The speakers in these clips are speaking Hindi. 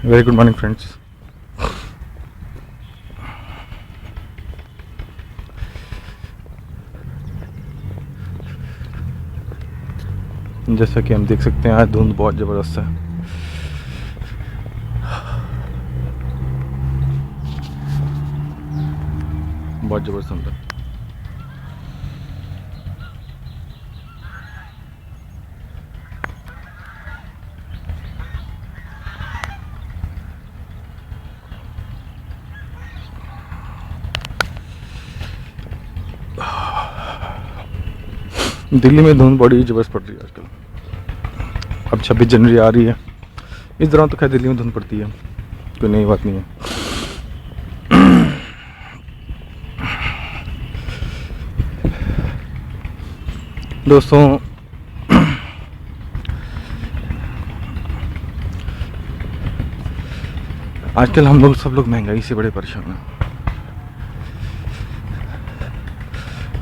Very good morning friends. जैसा कि हम देख सकते हैं आज धुंध बहुत ज़बरदस्त है। बहुत ज़बरदस्त धुंध है। दिल्ली में धुंध बड़ी ज़बरदस्त पड़ रही है आजकल। अब 26 जनवरी आ रही है। इस दौरान तो खैर दिल्ली में धुंध पड़ती है, कोई नई बात नहीं है। दोस्तों, आजकल हम लोग सब लोग महंगाई से बड़े परेशान हैं।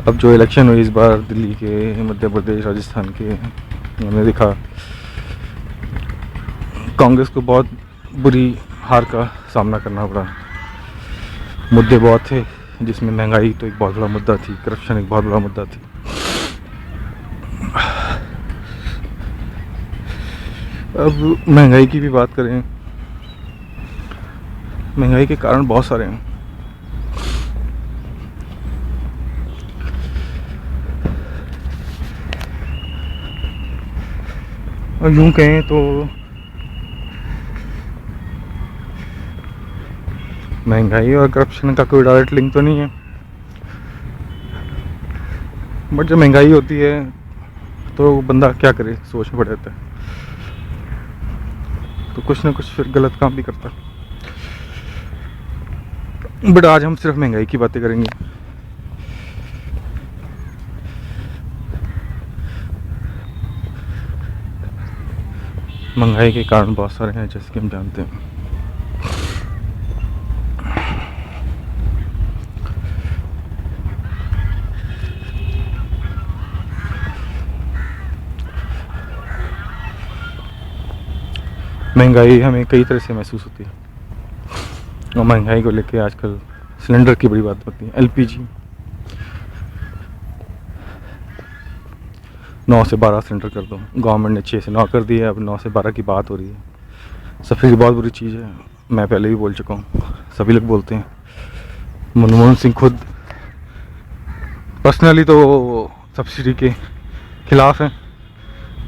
अब जो इलेक्शन हुई इस बार दिल्ली के, मध्य प्रदेश, राजस्थान के, हमने देखा कांग्रेस को बहुत बुरी हार का सामना करना पड़ा। मुद्दे बहुत थे, जिसमें महंगाई तो एक बहुत बड़ा मुद्दा थी, करप्शन एक बहुत बड़ा मुद्दा थी। अब महंगाई की भी बात करें, महंगाई के कारण बहुत सारे हैं। और यूं कहें तो महंगाई और करप्शन का कोई डायरेक्ट लिंक तो नहीं है, बट जब महंगाई होती है तो बंदा क्या करे, सोच में पड़ जाता है, तो कुछ ना कुछ फिर गलत काम भी करता है। बट आज हम सिर्फ महंगाई की बातें करेंगे। महंगाई के कारण बहुत सारे हैं, जैसे कि हम जानते हैं। महंगाई हमें कई तरह से महसूस होती है, और महंगाई को लेके आजकल सिलेंडर की बड़ी बात होती है। एलपीजी 9 से 12 सिलेंडर कर दो, गवर्नमेंट ने 6 से 9 कर दिया, अब 9 से 12 की बात हो रही है। सब्सिडी बहुत बुरी चीज़ है, मैं पहले भी बोल चुका हूँ, सभी लोग बोलते हैं। मनमोहन सिंह खुद पर्सनली तो सब्सिडी के खिलाफ हैं,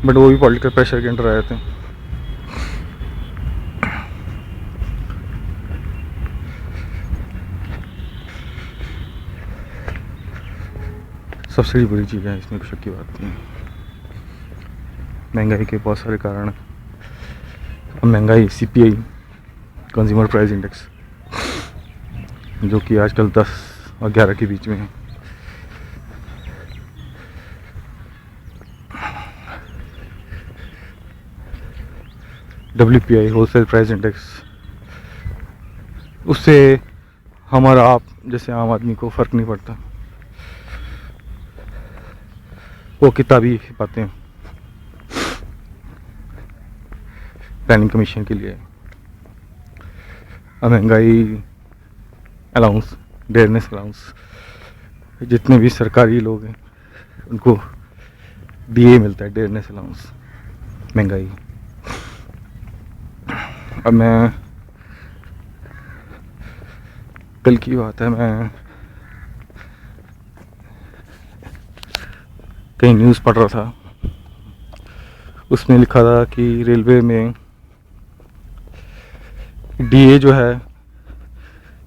बट वो भी पॉलिटिकल प्रेशर के अंडर आए थे। सब्सिडी बुरी चीज़ है, इसमें कोई शक की बात नहीं है। महंगाई के बहुत सारे कारण हैं। अब महंगाई सीपीआई, कंज्यूमर प्राइस इंडेक्स, जो कि आजकल 10 और 11 के बीच में है। WPI, होलसेल प्राइस इंडेक्स, उससे हमारा आप जैसे आम आदमी को फ़र्क नहीं पड़ता। वो किताबी बातें प्लानिंग कमीशन के लिए। अब महंगाई अलाउंस, डेयरनेस अलाउंस, जितने भी सरकारी लोग हैं उनको DA मिलता है, डेयरनेस अलाउंस। महंगाई, अब मैं कल की बात है, मैं कहीं न्यूज़ पढ़ रहा था, उसमें लिखा था कि रेलवे में DA जो है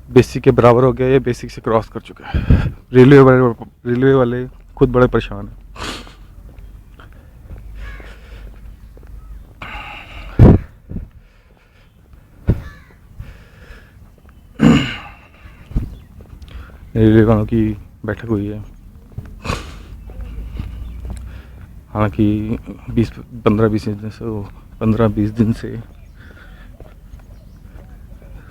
बेसिक के बराबर हो गया, या बेसिक से क्रॉस कर चुका है। रेलवे वाले खुद बड़े परेशान हैं। रेलवे वालों की बैठक हुई है, हालांकि 15-20 दिन से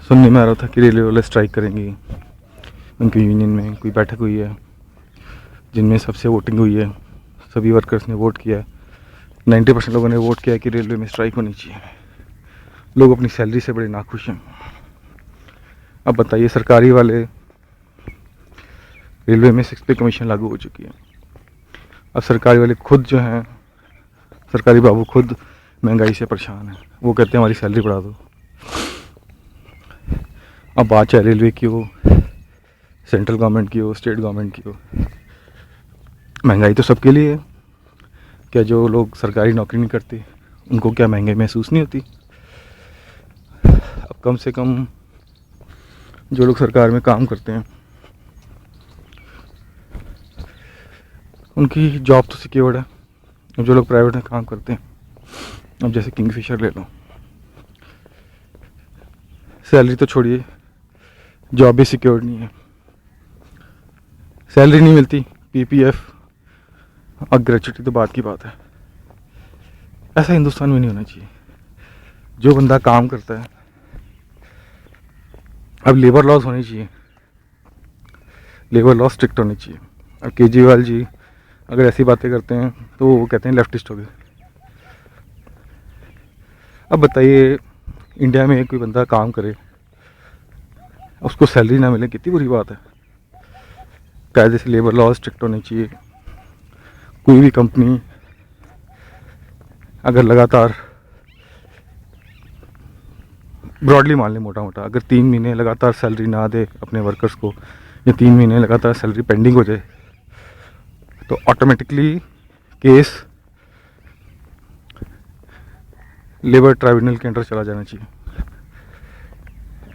सुनने में आ रहा था कि रेलवे वाले स्ट्राइक करेंगी। उनकी यूनियन में कोई बैठक हुई है, जिनमें सबसे वोटिंग हुई है, सभी वर्कर्स ने वोट किया है। 90% लोगों ने वोट किया कि रेलवे में स्ट्राइक होनी चाहिए। लोग अपनी सैलरी से बड़े नाखुश हैं। अब बताइए, सरकारी वाले रेलवे में 6 पे कमीशन लागू हो चुकी है। अब सरकारी वाले खुद जो हैं, सरकारी बाबू खुद महंगाई से परेशान हैं। वो कहते हैं हमारी सैलरी बढ़ा दो। अब बात चाहे रेलवे की हो, सेंट्रल गवर्नमेंट की हो, स्टेट गवर्नमेंट की हो, महंगाई तो सबके लिए है। क्या जो लोग सरकारी नौकरी नहीं करते उनको क्या महंगाई महसूस नहीं होती? अब कम से कम जो लोग सरकार में काम करते हैं उनकी जॉब तो सिक्योर्ड है। अब जो लोग प्राइवेट में काम करते हैं, अब जैसे किंगफिशर ले लो, सैलरी तो छोड़िए, जॉब भी सिक्योर्ड नहीं है, सैलरी नहीं मिलती, पीपीएफ और ग्रेचुटी तो बात की बात है। ऐसा हिंदुस्तान में नहीं होना चाहिए। जो बंदा काम करता है, अब लेबर लॉज होने चाहिए, लेबर लॉ स्ट्रिक्ट होने चाहिए। अब केजरीवाल जी अगर ऐसी बातें करते हैं तो वो कहते हैं लेफ्टिस्ट हो गए। अब बताइए, इंडिया में कोई बंदा काम करे, उसको सैलरी ना मिले, कितनी बुरी बात है। कायदे से लेबर लॉ स्ट्रिक्ट होने चाहिए। कोई भी कंपनी अगर लगातार, ब्रॉडली मान लें मोटा मोटा, अगर 3 महीने लगातार सैलरी ना दे अपने वर्कर्स को, या 3 महीने लगातार सैलरी पेंडिंग हो जाए, तो ऑटोमेटिकली केस लेबर ट्राइब्यूनल के अंडर चला जाना चाहिए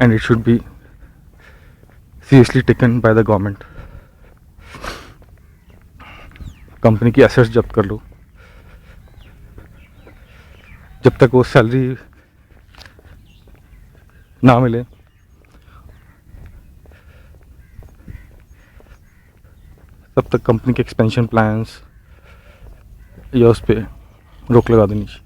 and it should be seriously taken by the government. Company की एसेट्स जब्त कर लो, जब तक वो सैलरी ना मिले तब तक कंपनी के एक्सपेंशन प्लान्स या उस पर रोक लगा देनी चाहिए।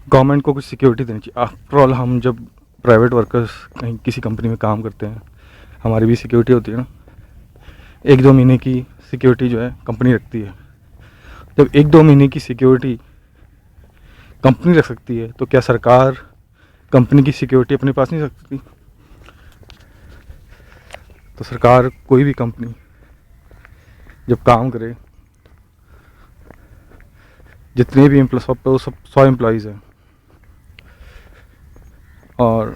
गवर्नमेंट को कुछ सिक्योरिटी देनी चाहिए। आफ्टर ऑल हम जब प्राइवेट वर्कर्स कहीं किसी कंपनी में काम करते हैं, हमारी भी सिक्योरिटी होती है ना। 1-2 महीने की सिक्योरिटी जो है कंपनी रखती है। जब 1-2 महीने की सिक्योरिटी कंपनी रख सकती है, तो क्या सरकार कंपनी की सिक्योरिटी अपने पास नहीं रख सकती? तो सरकार, कोई भी कंपनी जब काम करे, जितने भी एम्प्लॉय, सब 100 एम्प्लॉयज़ हैं और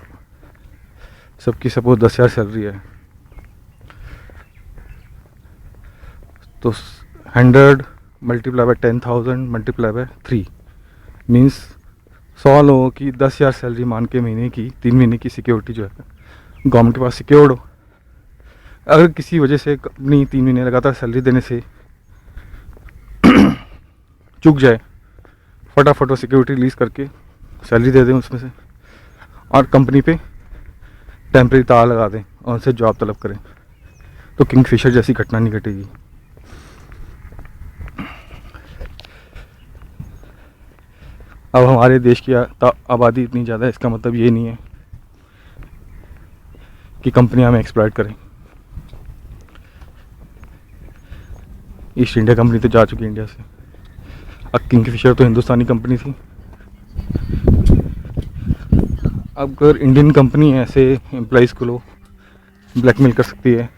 सबकी सपोज 10,000 सैलरी है, तो 100 multiply by 10,000 multiply by 3 means 100 लोगों की 10,000 सैलरी मान के महीने की 3 महीने की सिक्योरिटी जो है गवर्नमेंट के पास सिक्योर्ड हो। अगर किसी वजह से कंपनी 3 महीने लगातार सैलरी देने से चूक जाए, फटाफट वो सिक्योरिटी रिलीज करके सैलरी दे दें उसमें से, और कंपनी पे टेम्प्रेरी ताला लगा दें और उनसे जॉब तलब करें, तो किंगफिशर जैसी घटना नहीं घटेगी। अब हमारे देश की आबादी इतनी ज़्यादा है, इसका मतलब ये नहीं है कि कंपनियां हमें एक्सप्लॉइट करें। ईस्ट इंडिया कंपनी तो जा चुकी इंडिया से। अब किंगफिशर तो हिंदुस्तानी कंपनी थी। अब अगर इंडियन कंपनी ऐसे एम्प्लॉइज़ को लो ब्लैकमेल कर सकती है,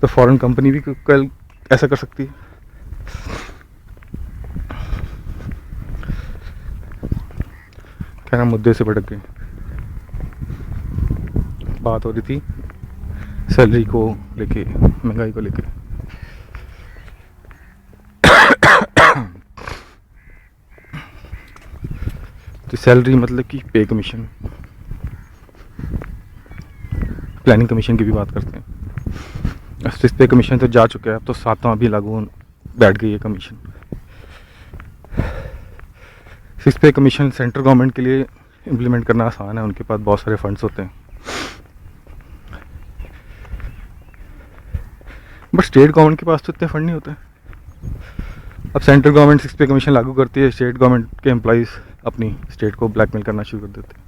तो फॉरेन कंपनी भी कल ऐसा कर सकती है। क्या मुद्दे से भटक गए। बात हो रही थी सैलरी को लेके, महंगाई को लेके। तो सैलरी मतलब कि पे कमीशन, प्लानिंग कमीशन की भी बात करते हैं। अब पे कमीशन तो जा चुका है, अब तो 7वां भी लागू बैठ गई है कमीशन। 6 पे कमीशन सेंट्रल गवर्नमेंट के लिए इम्प्लीमेंट करना आसान है, उनके पास बहुत सारे फंड्स होते हैं। बट स्टेट गवर्नमेंट के पास तो इतने फंड नहीं होते। अब सेंट्रल गवर्नमेंट 6 पे कमीशन लागू करती है, स्टेट गवर्नमेंट के एम्प्लॉइज़ अपनी स्टेट को ब्लैकमेल करना शुरू कर देते हैं।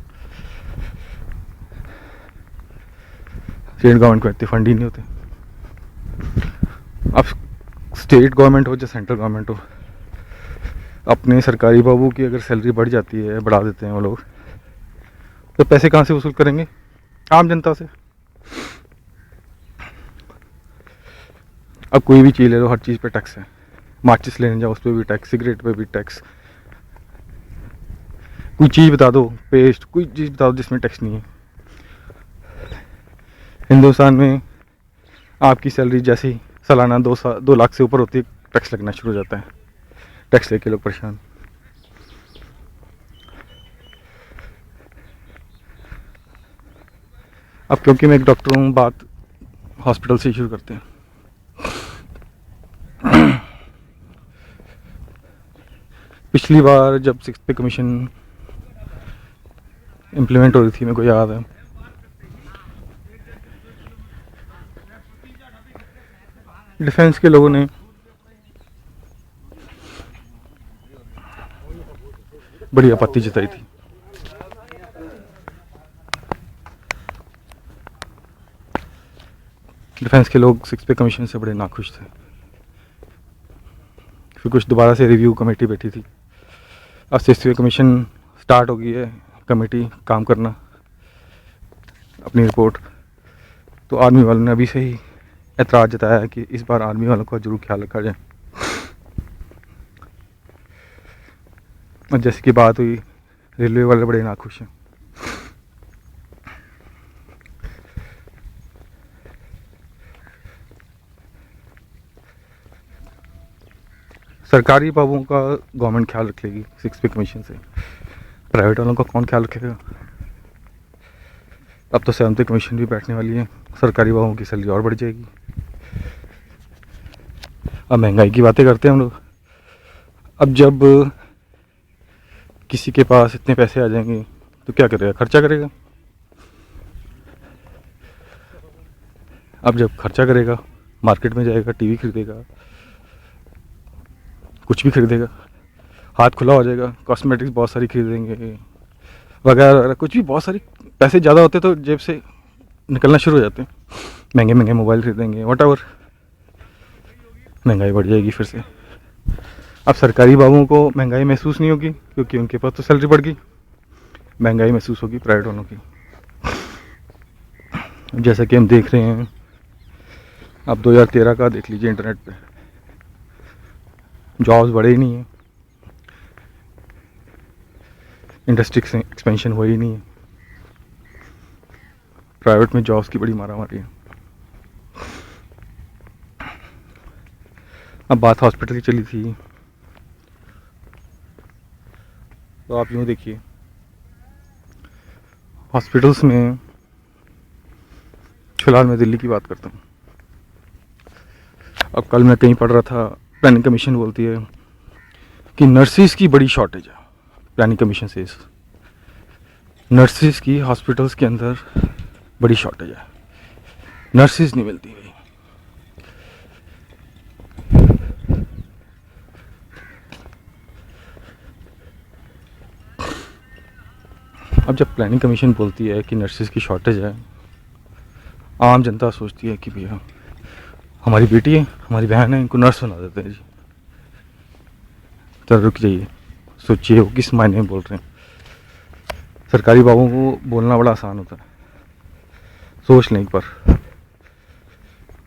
स्टेट गवर्नमेंट को इतने फंड ही नहीं होते। अब स्टेट गवर्नमेंट हो या सेंट्रल गवर्नमेंट हो, अपने सरकारी बाबू की अगर सैलरी बढ़ जाती है, बढ़ा देते हैं वो लोग, तो पैसे कहाँ से वसूल करेंगे? आम जनता से। अब कोई भी चीज़ ले लो, हर चीज़ पे टैक्स है। माचिस लेने जाओ उस पर भी टैक्स, सिगरेट पे भी टैक्स। कोई चीज़ बता दो, पेस्ट, कोई चीज़ बता दो जिसमें टैक्स नहीं है। हिंदुस्तान में आपकी सैलरी जैसी सालाना 2 लाख से ऊपर होती है, टैक्स लगना शुरू हो जाता है। टैक्स लेके लोग परेशान। अब क्योंकि मैं एक डॉक्टर हूँ, बात हॉस्पिटल से शुरू करते हैं। पिछली बार जब 6th पे कमीशन इम्प्लीमेंट हो रही थी, मेरे को याद है, डिफेंस के लोगों ने बड़ी आपत्ति जताई थी। डिफेंस के लोग 6th पे कमीशन से बड़े नाखुश थे। फिर कुछ दोबारा से रिव्यू कमेटी बैठी थी। अब 6th पे कमीशन स्टार्ट हो गई है, कमेटी काम करना, अपनी रिपोर्ट। तो आर्मी वालों ने अभी से ही एतराज़ जताया है कि इस बार आर्मी वालों का जरूर ख्याल रखा जाए। और जैसे कि बात हुई, रेलवे वाले बड़े नाखुश हैं। सरकारी बाबुओं का गवर्नमेंट ख्याल रख लेगी 6th पे कमीशन से, प्राइवेट वालों का कौन ख्याल रखेगा? अब तो 7th पे कमीशन भी बैठने वाली है, सरकारी बाबुओं की सैलरी और बढ़ जाएगी। अब महंगाई की बातें करते हैं हम लोग। अब जब किसी के पास इतने पैसे आ जाएंगे तो क्या करेगा? खर्चा करेगा। अब जब खर्चा करेगा, मार्केट में जाएगा, टीवी खरीदेगा, कुछ भी खरीदेगा, हाथ खुला हो जाएगा। कॉस्मेटिक्स बहुत सारी खरीदेंगे वगैरह वगैरह, कुछ भी, बहुत सारी। पैसे ज़्यादा होते तो जेब से निकलना शुरू हो जाते हैं। महंगे महंगे मोबाइल खरीदेंगे, वॉटएवर। महंगाई बढ़ जाएगी फिर से। अब सरकारी बाबुओं को महंगाई महसूस नहीं होगी क्योंकि उनके पास तो सैलरी बढ़ गई। महंगाई महसूस होगी प्राइवेट वालों की। जैसा कि हम देख रहे हैं, अब 2013 का देख लीजिए, इंटरनेट पे जॉब्स बढ़े ही नहीं है, इंडस्ट्री एक्सपेंशन हुआ ही नहीं है, प्राइवेट में जॉब्स की बड़ी मारामारी है। अब बात हॉस्पिटल की चली थी, तो आप यूँ देखिए, हॉस्पिटल्स में, फिलहाल मैं दिल्ली की बात करता हूँ। अब कल मैं कहीं पढ़ रहा था, प्लानिंग कमीशन बोलती है कि नर्सिस की बड़ी शॉर्टेज है। प्लानिंग कमीशन से नर्सिस की हॉस्पिटल्स के अंदर बड़ी शॉर्टेज है, नर्सिस नहीं मिलती भाई। अब जब प्लानिंग कमीशन बोलती है कि नर्सिस की शॉर्टेज है, आम जनता सोचती है कि भैया हमारी बेटी है, हमारी बहन है, इनको नर्स बना देते हैं जी। तो रुक जाइए, सोचिए वो किस मायने में बोल रहे हैं। सरकारी बाबुओं को बोलना बड़ा आसान होता है, सोच लें एक बार।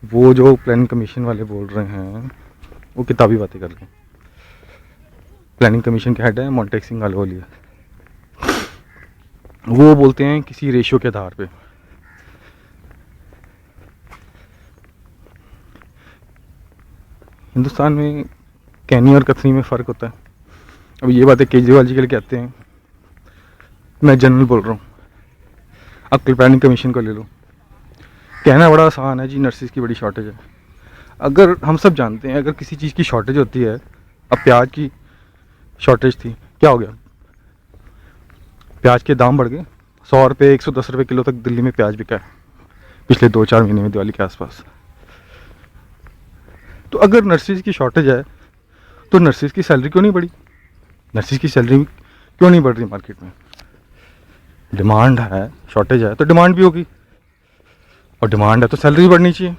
वो जो प्लानिंग कमीशन वाले बोल रहे हैं वो किताबी बातें कर रहे हैं। प्लानिंग कमीशन के हेड है मोंटेक सिंह अहलूवालिया। वो बोलते हैं किसी रेशियो के आधार पे। हिंदुस्तान में कहनी और कथनी में फ़र्क होता है। अब ये बातें केजरीवाल जी के लिए कहते हैं, मैं जनरल बोल रहा हूँ। अब प्लानिंग कमीशन को ले लो, कहना बड़ा आसान है जी, नर्सिस की बड़ी शॉर्टेज है। अगर हम सब जानते हैं, अगर किसी चीज़ की शॉर्टेज होती है, अब प्याज की शॉर्टेज थी, क्या हो गया? प्याज के दाम बढ़ गए, 100 रुपये 110 रुपये किलो तक दिल्ली में प्याज बिका है पिछले 2-4 महीने में, दिवाली के आसपास। तो अगर नर्सिस की शॉर्टेज है तो नर्सिस की सैलरी क्यों नहीं बढ़ी? नर्सिस की सैलरी क्यों नहीं बढ़ रही मार्केट में? डिमांड है, शॉर्टेज है तो डिमांड भी होगी, और डिमांड है तो सैलरी भी बढ़नी चाहिए।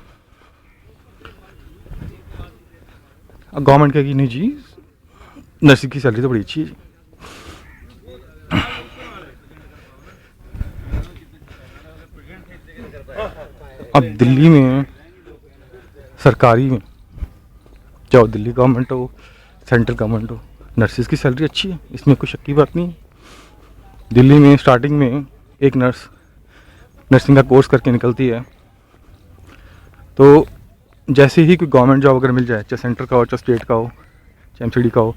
अब गवर्नमेंट कहेगी नहीं जी, नर्सिंग की सैलरी तो बड़ी अच्छी है जी। अब दिल्ली में सरकारी में, चाहे दिल्ली गवर्नमेंट हो सेंट्रल गवर्नमेंट हो, नर्सिस की सैलरी अच्छी है, इसमें कोई शक की बात नहीं है। दिल्ली में स्टार्टिंग में एक नर्स नर्सिंग का कोर्स करके निकलती है, तो जैसे ही कोई गवर्नमेंट जॉब अगर मिल जाए, चाहे सेंटर का हो, चाहे स्टेट का हो, चाहे एमसीडी का हो,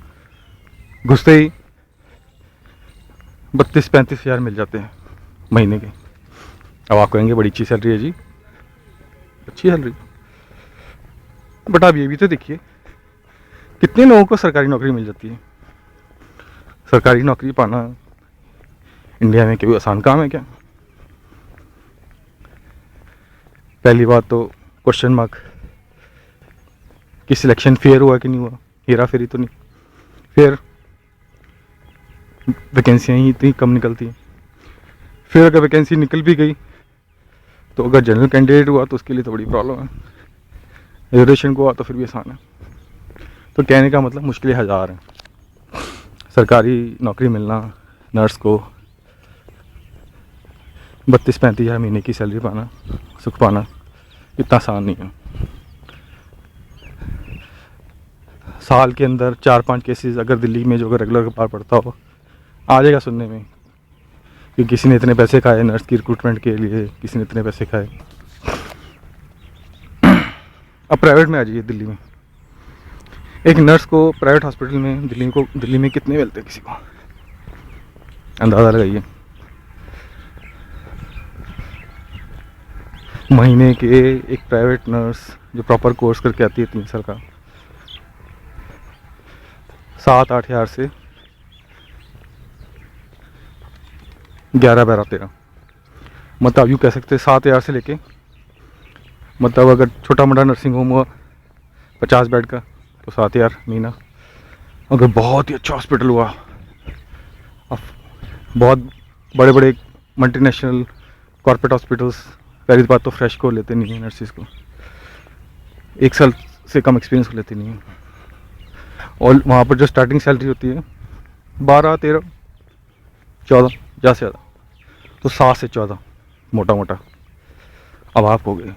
घुसते ही 32-35 हज़ार मिल जाते हैं महीने के। अब आप कहेंगे बड़ी अच्छी सैलरी है जी, अच्छी सैलरी, बट आप ये भी तो देखिए कितने लोगों को सरकारी नौकरी मिल जाती है। सरकारी नौकरी पाना इंडिया में कोई आसान काम है क्या? पहली बात तो क्वेश्चन मार्क कि सिलेक्शन फेयर हुआ कि नहीं हुआ, हेरा फेरी तो नहीं, फिर वैकेंसियाँ ही इतनी कम निकलती हैं। फिर अगर वैकेंसी निकल भी गई तो अगर जनरल कैंडिडेट हुआ तो उसके लिए तो बड़ी प्रॉब्लम है, रिजर्वेशन को हुआ तो फिर भी आसान है। तो कहने का मतलब मुश्किलें हज़ार हैं। सरकारी नौकरी मिलना, नर्स को 32-35 हज़ार महीने की सैलरी पाना, सुख पाना इतना आसान नहीं है। साल के अंदर 4-5 केसेस अगर दिल्ली में जो अगर रेगुलर बार पड़ता हो, आ जाएगा सुनने में कि किसी ने इतने पैसे खाए नर्स की रिक्रूटमेंट के लिए, किसी ने इतने पैसे खाए। अब प्राइवेट में आ जाइए, दिल्ली में एक नर्स को प्राइवेट हॉस्पिटल में दिल्ली में कितने मिलते हैं, किसी को अंदाज़ा लगाइए। महीने के एक प्राइवेट नर्स जो प्रॉपर कोर्स करके आती है 3 साल का, 7-8 हज़ार से 11-12-13, मतलब यूँ कह सकते हैं 7 हज़ार से लेके, मतलब अगर छोटा मोटा नर्सिंग होम हुआ 50 बेड का तो 7 हज़ार महीना। अगर बहुत ही अच्छा हॉस्पिटल हुआ, अब बहुत बड़े बड़े मल्टीनेशनल कॉर्पोरेट हॉस्पिटल्स, पहली बात तो फ्रेश को लेते नहीं हैं नर्सिस को, 1 साल से कम एक्सपीरियंस को लेते नहीं हैं, और वहाँ पर जो स्टार्टिंग सैलरी होती है 12-13-14 ज़्यादा से ज़्यादा, तो 7 से 14 मोटा मोटा। अब आप हो गए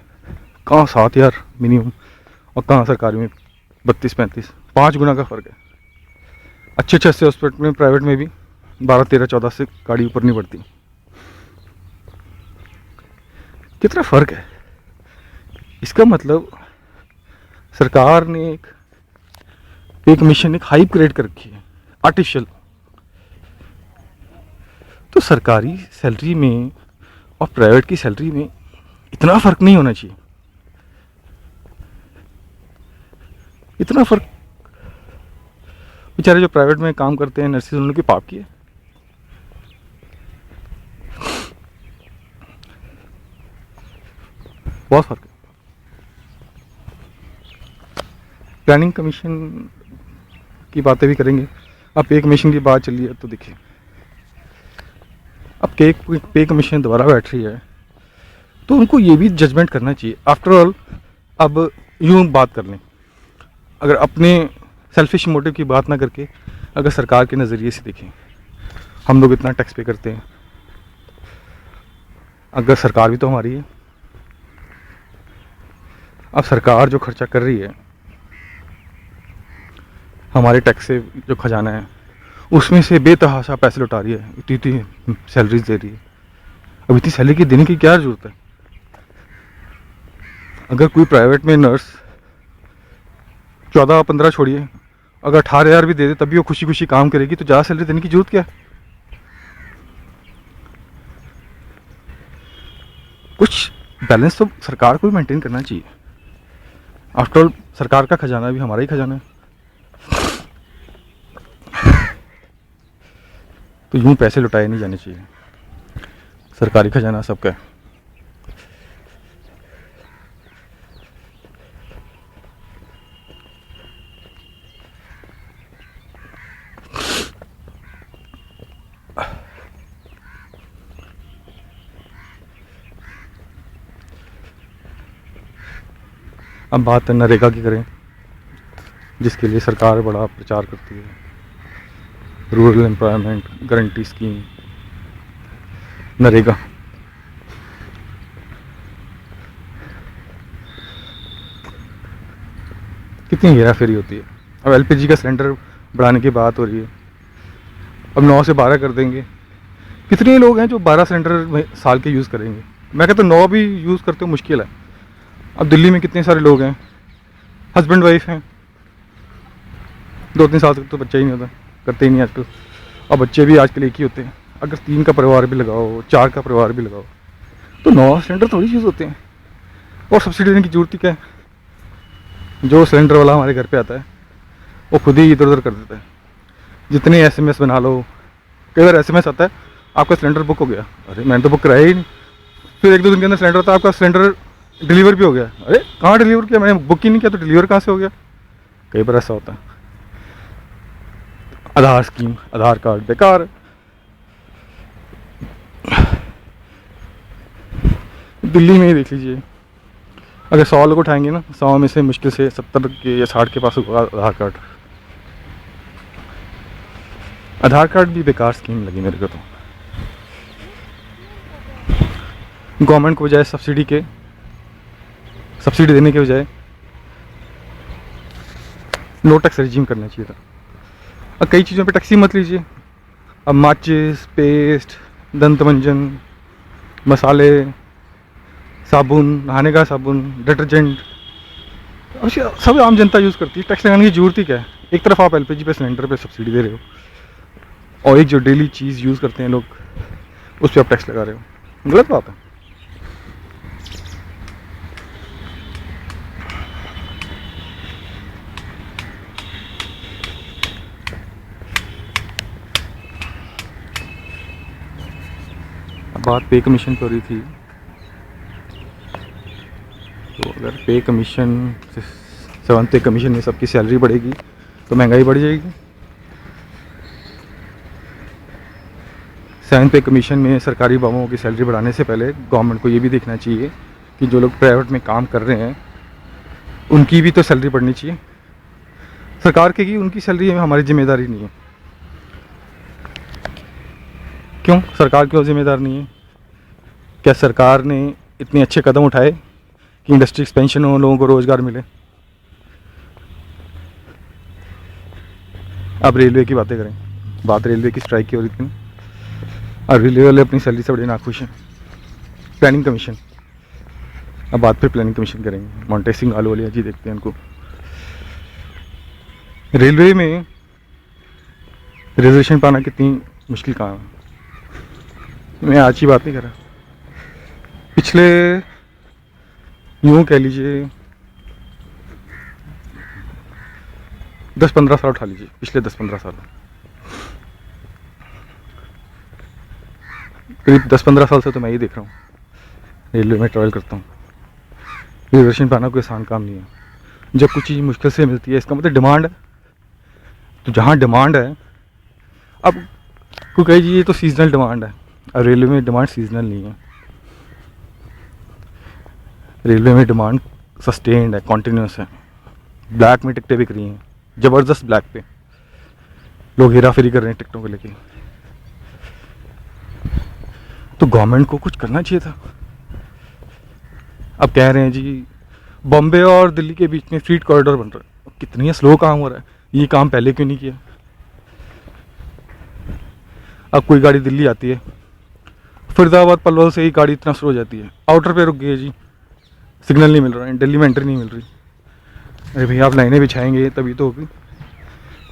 कहाँ 7 हज़ार मिनिमम और कहाँ सरकारी में 32-35, 5 गुना का फ़र्क है। अच्छे हॉस्पिटल में प्राइवेट में भी 12-13-14 से गाड़ी ऊपर नहीं बढ़ती। कितना फ़र्क है। इसका मतलब सरकार ने एक पे कमीशन एक हाइप क्रिएट कर रखी है, आर्टिफिशियल। तो सरकारी सैलरी में और प्राइवेट की सैलरी में इतना फ़र्क नहीं होना चाहिए, इतना फ़र्क। बेचारे जो प्राइवेट में काम करते हैं नर्सिस, उन्होंने पाप किया। बहुत फ़र्क है। प्लानिंग कमीशन की बातें भी करेंगे। अब पे कमीशन की बात चली है तो देखिए, अब पे कमीशन दोबारा बैठ रही है तो उनको ये भी जजमेंट करना चाहिए। आफ्टर ऑल, अब यूँ बात कर लें, अगर अपने सेल्फिश मोटिव की बात ना करके अगर सरकार के नज़रिए से देखें, हम लोग इतना टैक्स पे करते हैं, अगर सरकार भी तो हमारी है। अब सरकार जो खर्चा कर रही है हमारे टैक्स से, जो खजाना है उसमें से बेतहाशा पैसे लुटा रही है, इतनी सैलरीज दे रही है। अब इतनी सैलरी देने की क्या ज़रूरत है? अगर कोई प्राइवेट में नर्स 14-15 छोड़िए, अगर 18 हज़ार भी दे दे तभी वो खुशी खुशी काम करेगी, तो ज़्यादा सैलरी देने की जरूरत क्या है? कुछ बैलेंस तो सरकार को भी मेंटेन करना चाहिए। आफ्टर ऑल सरकार का खजाना भी हमारा ही खजाना है, तो यूं पैसे लुटाए नहीं जाने चाहिए। सरकारी खजाना सबका है। अब बात नरेगा की करें, जिसके लिए सरकार बड़ा प्रचार करती है। Rural employment guarantee scheme, NREGA. कितनी हेरा फेरी होती है। अब एलपीजी का सिलेंडर बढ़ाने की बात हो रही है, अब 9 से 12 कर देंगे। कितने लोग हैं जो 12 सिलेंडर साल के यूज़ करेंगे? मैं कहता हूँ 9 भी यूज़ करते हो मुश्किल है। अब दिल्ली में कितने सारे लोग हैं, हस्बैंड वाइफ हैं, 2-3 साल तक तो बच्चा ही नहीं होता, करते ही नहीं आजकल। और बच्चे भी आजकल एक ही होते हैं। अगर 3 का परिवार भी लगाओ, 4 का परिवार भी लगाओ, तो 9 सिलेंडर थोड़ी यूज़ होते हैं। और सब्सिडी देने की जरूरत ही क्या है? जो सिलेंडर वाला हमारे घर पे आता है वो खुद ही इधर उधर कर देता है। जितने एसएमएस बना लो, कई बार एसएमएस आता है आपका सिलेंडर बुक हो गया, अरे मैंने तो बुक कराया ही नहीं। फिर 1-2 दिन के अंदर सिलेंडर आता है आपका सिलेंडर डिलीवर भी हो गया, अरे कहाँ डिलीवर किया, मैंने बुक ही नहीं किया तो डिलीवर कहाँ से हो गया? कई बार ऐसा होता है। आधार स्कीम, आधार कार्ड बेकार। दिल्ली में ही देख लीजिए, अगर 100 लोग उठाएंगे ना, 100 में से मुश्किल से 70 के या 60 के पास होगा आधार कार्ड। आधार कार्ड भी बेकार स्कीम लगी मेरे को तो। गवर्नमेंट को बजाय सब्सिडी देने के बजाय नो टैक्स रेजिम करना चाहिए था। अब कई चीज़ों पे टैक्स ही मत लीजिए। अब माचिस, पेस्ट, दंत मंजन, मसाले, साबुन, नहाने का साबुन, डिटर्जेंट, सब आम जनता यूज़ करती है। टैक्स लगाने की जरूरत ही क्या है? एक तरफ आप एलपीजी पे सिलेंडर पे सब्सिडी दे रहे हो, और एक जो डेली चीज़ यूज़ करते हैं लोग उस पर आप टैक्स लगा रहे हो। गलत बात है। बात पे कमीशन पर हो रही थी, तो अगर पे कमीशन, 7th पे कमीशन में सबकी सैलरी बढ़ेगी तो महंगाई बढ़ जाएगी। 7th पे कमीशन में सरकारी बाबुओं की सैलरी बढ़ाने से पहले गवर्नमेंट को ये भी देखना चाहिए कि जो लोग प्राइवेट में काम कर रहे हैं उनकी भी तो सैलरी बढ़नी चाहिए। सरकार की उनकी सैलरी में हमारी जिम्मेदारी नहीं है। क्यों सरकार क्यों जिम्मेदार नहीं है? क्या सरकार ने इतने अच्छे कदम उठाए कि इंडस्ट्री एक्सपेंशन हो, लोगों को रोज़गार मिले? अब रेलवे की बातें करें, बात रेलवे की स्ट्राइक की हो रही थी ना, और रेलवे वाले अपनी सैलरी से बड़े नाखुश हैं। प्लानिंग कमीशन, अब बात फिर प्लानिंग कमीशन करेंगे। मोंटेक सिंह आलूवालिया जी देखते हैं उनको। रेलवे में रिजर्वेशन पाना कितनी मुश्किल काम है। मैं आज की बात नहीं कर रहा, पिछले यूँ कह लीजिए 10-15 साल उठा लीजिए, पिछले 10-15 साल, करीब 10-15 साल से तो मैं ही देख रहा हूँ, रेलवे में ट्रैवल करता हूँ। रिजर्वेशन पाना कोई आसान काम नहीं है। जब कुछ चीज़ मुश्किल से मिलती है इसका मतलब डिमांड है। तो जहाँ डिमांड है, अब कोई कहे जी ये तो सीजनल डिमांड है, और रेलवे में डिमांड सीजनल नहीं है। रेलवे में डिमांड सस्टेन्ड है, कॉन्टीन्यूस है। ब्लैक में टिकटें बिक रही हैं, ज़बरदस्त ब्लैक पे लोग हेरा फेरी कर रहे हैं टिकटों को लेके। तो गवर्नमेंट को कुछ करना चाहिए था। अब कह रहे हैं जी बॉम्बे और दिल्ली के बीच में फ्रीट कॉरिडोर बन रहा है, कितनी स्लो काम हो रहा है, ये काम पहले क्यों नहीं किया? अब कोई गाड़ी दिल्ली आती है, फरीदाबाद पलवल से ही गाड़ी इतना स्लो हो जाती है, आउटर पे रुक गई है जी, सिग्नल नहीं मिल रहा है, दिल्ली में एंट्री नहीं मिल रही। अरे भैया आप लाइनें बिछाएंगे तभी तो होगी।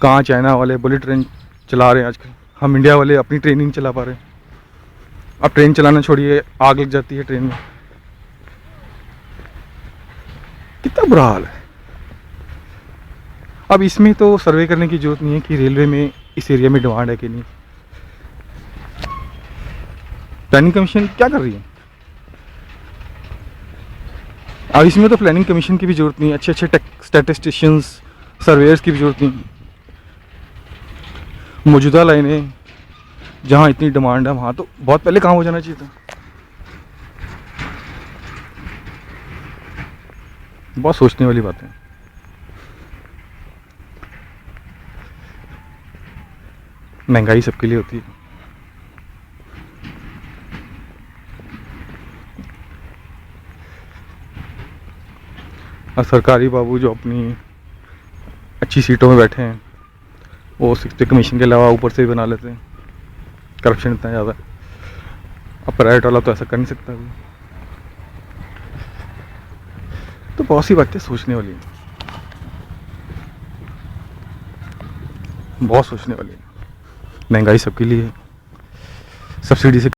कहाँ चाइना वाले बुलेट ट्रेन चला रहे हैं आजकल, हम इंडिया वाले अपनी ट्रेन ही नहीं चला पा रहे। अब ट्रेन चलाना छोड़िए, आग लग जाती है ट्रेन में, कितना बुरा हाल है। अब इसमें तो सर्वे करने की जरूरत नहीं है कि रेलवे में इस एरिया में डिमांड है कि नहीं। प्लानिंग कमीशन क्या कर रही है? अब इसमें तो प्लानिंग कमीशन की भी जरूरत नहीं है, अच्छे अच्छे स्टैटिस्टिशियंस, सर्वेयर्स की भी जरूरत नहीं। मौजूदा लाइनें जहाँ इतनी डिमांड है वहाँ तो बहुत पहले काम हो जाना चाहिए था। बहुत सोचने वाली बात है। महंगाई सबके लिए होती है। और सरकारी बाबू जो अपनी अच्छी सीटों में बैठे हैं वो 60 कमीशन के अलावा ऊपर से भी बना लेते हैं। करप्शन इतना ज़्यादा है। अब प्राइवेट वाला तो ऐसा कर नहीं सकता अभी। तो बहुत सी बातें सोचने वाली हैं, बहुत सोचने वाली है। महंगाई सबके लिए है, सब्सिडी से